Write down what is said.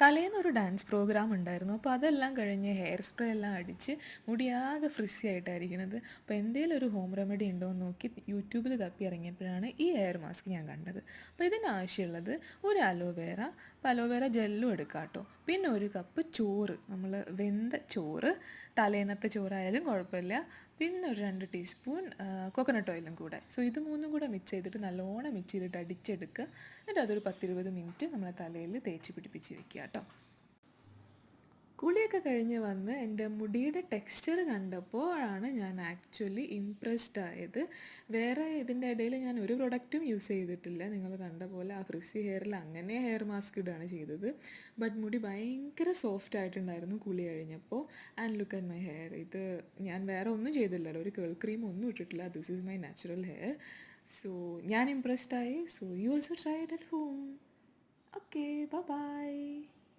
തലേന്നൊരു dance programme ഉണ്ടായിരുന്നു. അപ്പോൾ അതെല്ലാം കഴിഞ്ഞ് ഹെയർ സ്പ്രേ എല്ലാം അടിച്ച് മുടിയാകെ ഫ്രിസി ആയിട്ടായിരിക്കണത്. അപ്പോൾ എന്തെങ്കിലും ഒരു ഹോം റെമഡി ഉണ്ടോ എന്ന് നോക്കി യൂട്യൂബിൽ തപ്പി ഇറങ്ങിയപ്പോഴാണ് ഈ ഹെയർ മാസ്ക് ഞാൻ കണ്ടത്. അപ്പോൾ ഇതിനാവശ്യമുള്ളത് ഒരു അലോവേറ, അപ്പോൾ അലോവേറ ജെല്ലും എടുക്കാം കേട്ടോ. പിന്നെ ഒരു കപ്പ് ചോറ്, നമ്മൾ വെന്ത ചോറ്, തലേന്നത്തെ ചോറായാലും കുഴപ്പമില്ല. പിന്നെ ഒരു 2 ടീസ്പൂൺ കോക്കനട്ട് ഓയിലും കൂടെ. സോ ഇത് മൂന്നും കൂടെ മിക്സ് ചെയ്തിട്ട് നല്ലോണം മിക്സിയിലിട്ട് അടിച്ചെടുക്കുക. എന്നിട്ട് അതൊരു 10-20 മിനിറ്റ് നമ്മളെ തലയിൽ തേച്ച് പിടിപ്പിച്ച് വെക്കുക കേട്ടോ. കുളിയൊക്കെ കഴിഞ്ഞ് വന്ന് എൻ്റെ മുടിയുടെ ടെക്സ്ചർ കണ്ടപ്പോഴാണ് ഞാൻ ആക്ച്വലി ഇംപ്രസ്ഡ് ആയത്. വേറെ ഇതിൻ്റെ ഇടയിൽ ഞാൻ ഒരു പ്രൊഡക്റ്റും യൂസ് ചെയ്തിട്ടില്ല. നിങ്ങൾ കണ്ട പോലെ ആ ഫ്രിസി ഹെയറിൽ അങ്ങനെ ഹെയർ മാസ്ക് ഇടുകയാണ് ചെയ്തത്. ബട്ട് മുടി ഭയങ്കര സോഫ്റ്റ് ആയിട്ടുണ്ടായിരുന്നു കുളി കഴിഞ്ഞപ്പോൾ. And look at my hair. ഇത് ഞാൻ വേറെ ഒന്നും ചെയ്തില്ലല്ലോ, ഒരു കേൾ ക്രീം ഒന്നും ഇട്ടിട്ടില്ല. This is my natural hair. So ഞാൻ ഇംപ്രസ്ഡ് ആയി. So you also try it at home. Okay, bye bye.